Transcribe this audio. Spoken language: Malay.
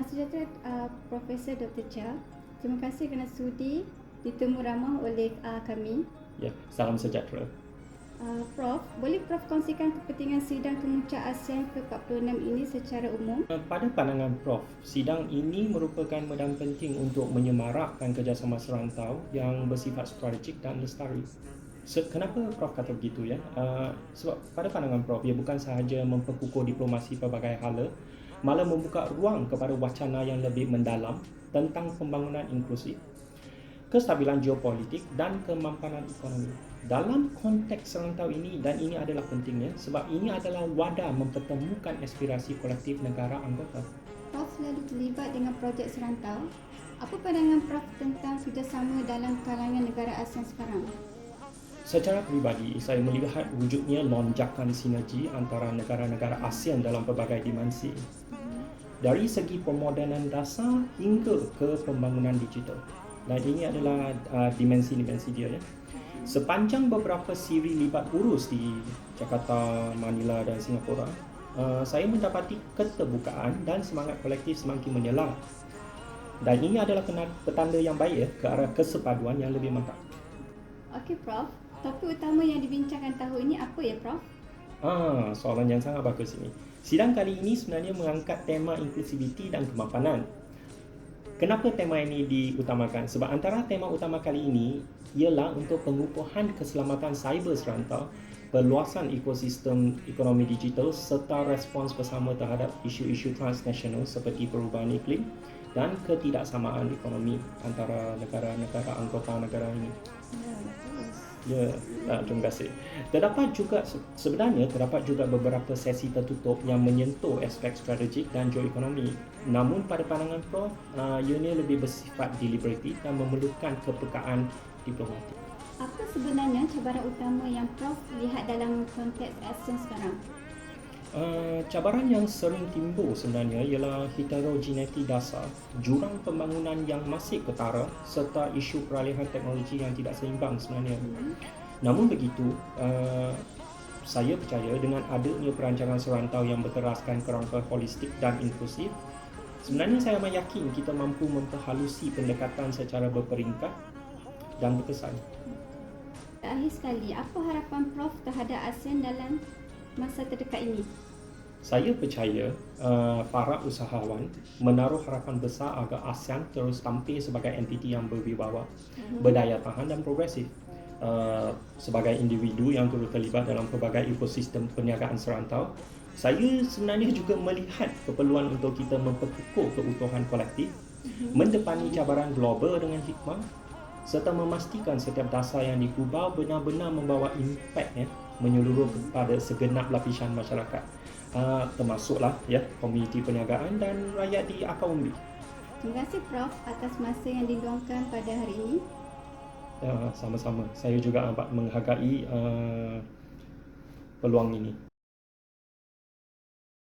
Salam sejahtera Profesor Dr. Chia. Terima kasih kerana sudi ditemu ramah oleh kami. Ya, salam sejahtera. Prof, boleh Prof kongsikan kepentingan sidang kemuncak ASEAN ke-46 ini secara umum? Pada pandangan Prof, sidang ini merupakan medan penting untuk menyemarakkan kerjasama serantau yang bersifat strategik dan lestari. Kenapa Prof kata begitu ya? Sebab pada pandangan Prof, ia bukan sahaja memperkukuh diplomasi pelbagai hala, malah membuka ruang kepada wacana yang lebih mendalam tentang pembangunan inklusif, kestabilan geopolitik dan kemampanan ekonomi. Dalam konteks serantau ini, dan ini adalah pentingnya sebab ini adalah wadah mempertemukan aspirasi kolektif negara anggota. Prof selalu terlibat dengan projek serantau. Apa pandangan Prof tentang kerjasama dalam kalangan negara ASEAN sekarang? Secara peribadi, saya melihat wujudnya lonjakan sinergi antara negara-negara ASEAN dalam pelbagai dimensi. Dari segi pemodenan dasar hingga ke pembangunan digital. Dan ini adalah dimensi-dimensi dia ya. Sepanjang beberapa siri libat urus di Jakarta, Manila dan Singapura, saya mendapati keterbukaan dan semangat kolektif semakin menyala. Dan ini adalah petanda yang baik ya, ke arah kesepaduan yang lebih mantap. Okey Prof, topik utama yang dibincangkan tahun ini apa ya Prof? Soalan yang sangat bagus ini. Sidang kali ini sebenarnya mengangkat tema inklusiviti dan kemapanan. Kenapa tema ini diutamakan? Sebab antara tema utama kali ini ialah untuk pengukuhan keselamatan cyber serantau, perluasan ekosistem ekonomi digital serta respons bersama terhadap isu-isu transnasional seperti perubahan iklim dan ketidaksamaan ekonomi antara negara-negara anggota negara ini. Ya, terima kasih. Sebenarnya terdapat juga beberapa sesi tertutup yang menyentuh aspek strategik dan geoekonomi. Namun pada pandangan Prof, ianya lebih bersifat deliberatif dan memerlukan kepekaan diplomatik. Apa sebenarnya cabaran utama yang Prof lihat dalam konteks ASEAN sekarang? Cabaran yang sering timbul sebenarnya ialah heterogeneiti dasar, jurang pembangunan yang masih ketara serta isu peralihan teknologi yang tidak seimbang sebenarnya. Namun begitu, saya percaya dengan adanya perancangan serantau yang berteraskan kerangka holistik dan inklusif, sebenarnya saya yakin kita mampu memperhalusi pendekatan secara berperingkat dan berkesan. Akhir sekali, apa harapan Prof terhadap ASEAN dalam masa terdekat ini? Saya percaya para usahawan menaruh harapan besar agar ASEAN terus tampil sebagai entiti yang berwibawa, berdaya tahan dan progresif. Sebagai individu yang turut terlibat dalam pelbagai ekosistem perniagaan serantau, saya sebenarnya juga melihat keperluan untuk kita memperkukuh keutuhan kolektif, mendepani cabaran global dengan hikmah serta memastikan setiap dasar yang digubal benar-benar membawa impak menyeluruh kepada segenap lapisan masyarakat, termasuklah ya komuniti perniagaan dan rakyat di akar umbi. Terima kasih Prof atas masa yang diluangkan pada hari ini. Sama-sama. Saya juga amat menghargai peluang ini.